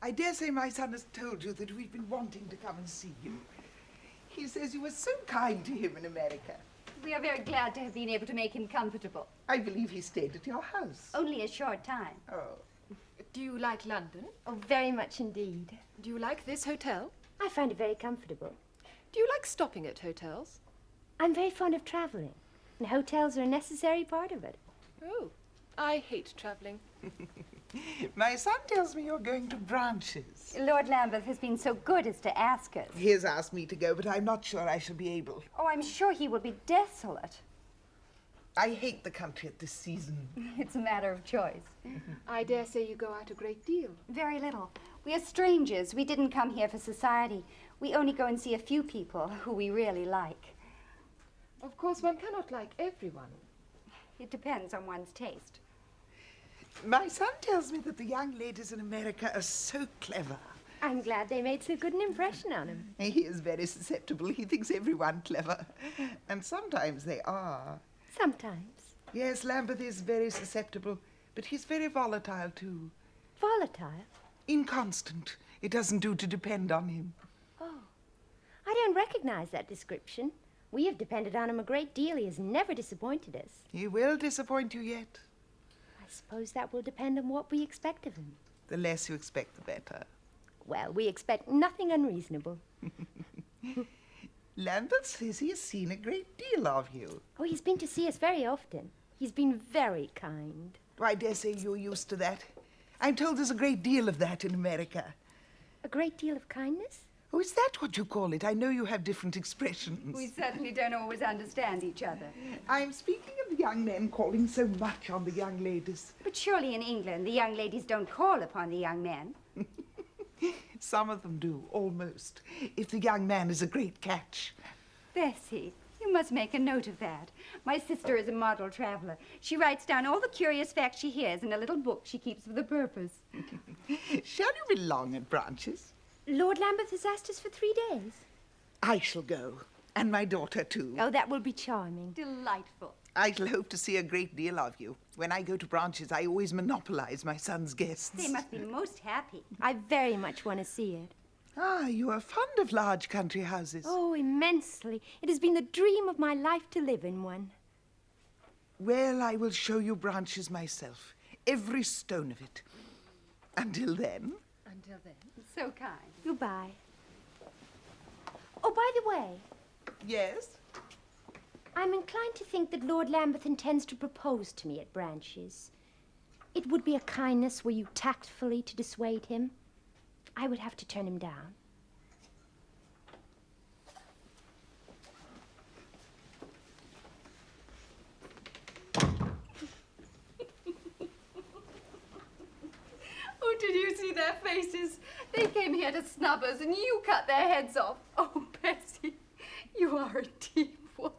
Speaker 1: I dare say my son has told you that we've been wanting to come and see you. He says you were so kind to him in America.
Speaker 7: We are very glad to have been able to make him comfortable.
Speaker 1: I believe he stayed at your house.
Speaker 7: Only a short time.
Speaker 1: Oh.
Speaker 9: Do you like London?
Speaker 3: Oh, very much indeed.
Speaker 9: Do you like this hotel?
Speaker 3: I find it very comfortable.
Speaker 9: Do you like stopping at hotels?
Speaker 3: I'm very fond of traveling, and hotels are a necessary part of it.
Speaker 9: Oh, I hate traveling.
Speaker 1: My son tells me you're going to Branches.
Speaker 7: Lord Lambeth has been so good as to ask us.
Speaker 1: He has asked me to go, but I'm not sure I shall be able.
Speaker 7: Oh, I'm sure he will be desolate.
Speaker 1: I hate the country at this season.
Speaker 7: It's a matter of choice.
Speaker 9: I dare say you go out a great deal.
Speaker 7: Very little. We are strangers. We didn't come here for society. We only go and see a few people who we really like.
Speaker 9: Of course, one cannot like everyone.
Speaker 7: It depends on one's taste.
Speaker 1: My son tells me that the young ladies in America are so clever.
Speaker 3: I'm glad they made so good an impression on him.
Speaker 1: He is very susceptible. He thinks everyone clever. And sometimes they are.
Speaker 3: Sometimes.
Speaker 1: Yes, Lambeth is very susceptible, but he's very volatile, too.
Speaker 3: Volatile?
Speaker 1: Inconstant. It doesn't do to depend on him.
Speaker 3: Oh, I don't recognize that description. We have depended on him a great deal. He has never disappointed us.
Speaker 1: He will disappoint you yet.
Speaker 3: I suppose that will depend on what we expect of him.
Speaker 1: The less you expect, the better.
Speaker 3: Well, we expect nothing unreasonable.
Speaker 1: Lambeth says he has seen a great deal of you.
Speaker 3: Oh, he's been to see us very often. He's been very kind.
Speaker 1: I dare say you're used to that. I'm told there's a great deal of that in America.
Speaker 3: A great deal of kindness?
Speaker 1: Oh, is that what you call it? I know you have different expressions.
Speaker 7: We certainly don't always understand each other.
Speaker 1: I'm speaking of the young men calling so much on the young ladies.
Speaker 7: But surely in England, the young ladies don't call upon the young men.
Speaker 1: Some of them do, almost, if the young man is a great catch.
Speaker 7: Bessie, you must make a note of that. My sister is a model traveler. She writes down all the curious facts she hears in a little book she keeps for the purpose.
Speaker 1: Shall you be long at Branches?
Speaker 3: Lord Lambeth has asked us for 3 days.
Speaker 1: I shall go, and my daughter too.
Speaker 3: Oh, that will be charming.
Speaker 7: Delightful.
Speaker 1: I shall hope to see a great deal of you. When I go to Branches, I always monopolize my son's guests.
Speaker 7: They must be most happy.
Speaker 3: I very much want to see it.
Speaker 1: Ah, you are fond of large country houses.
Speaker 3: Oh, immensely. It has been the dream of my life to live in one.
Speaker 1: Well, I will show you Branches myself, every stone of it. Until then.
Speaker 9: Until then.
Speaker 7: So kind.
Speaker 3: Goodbye. Oh, by the way,
Speaker 1: Yes?
Speaker 3: I'm inclined to think that Lord Lambeth intends to propose to me at Branches. It would be a kindness were you tactfully to dissuade him. I would have to turn him down.
Speaker 7: Oh, did you see their faces? They came here to snub us and you cut their heads off. Oh, Bessie, you are a deep one.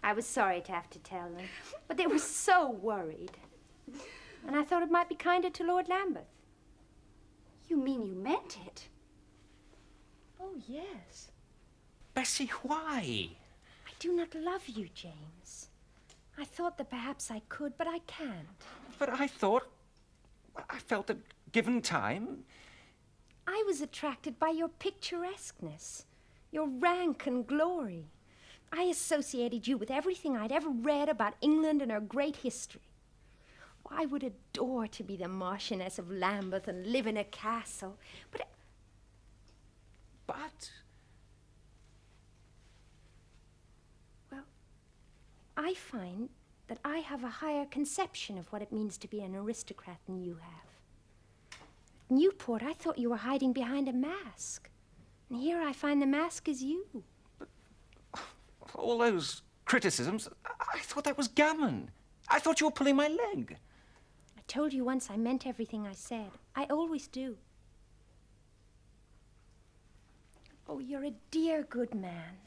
Speaker 3: I was sorry to have to tell them, but they were so worried. And I thought it might be kinder to Lord Lambeth.
Speaker 7: You mean you meant it?
Speaker 3: Oh, yes.
Speaker 2: Bessie, why?
Speaker 3: I do not love you, James. I thought that perhaps I could, but I can't.
Speaker 2: But I felt that given time.
Speaker 3: I was attracted by your picturesqueness, your rank and glory. I associated you with everything I'd ever read about England and her great history. Oh, I would adore to be the Marchioness of Lambeth and live in a castle, but... Well, I find that I have a higher conception of what it means to be an aristocrat than you have. At Newport, I thought you were hiding behind a mask. And here I find the mask is you.
Speaker 2: All those criticisms, I thought that was gammon. I thought you were pulling my leg.
Speaker 3: I told you once I meant everything I said. I always do. Oh, you're a dear good man.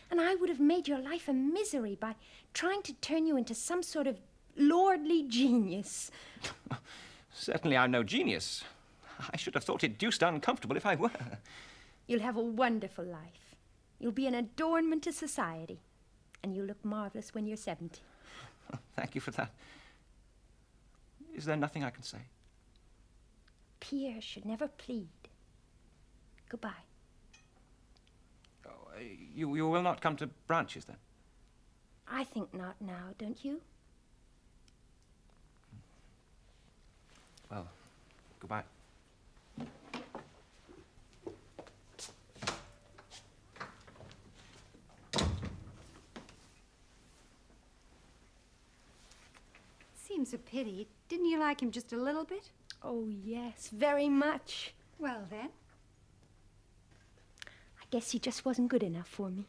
Speaker 3: And I would have made your life a misery by trying to turn you into some sort of lordly genius.
Speaker 2: Certainly I'm no genius. I should have thought it deuced uncomfortable if I were.
Speaker 3: You'll have a wonderful life. You'll be an adornment to society. And you'll look marvelous when you're 70.
Speaker 2: Thank you for that. Is there nothing I can say?
Speaker 3: Pierre should never plead. Goodbye.
Speaker 2: Oh, you will not come to Branches, then?
Speaker 3: I think not now, don't you?
Speaker 2: Well, goodbye.
Speaker 7: Seems a pity. Didn't you like him just a little bit?
Speaker 3: Oh, yes, very much.
Speaker 7: Well, then.
Speaker 3: I guess he just wasn't good enough for me.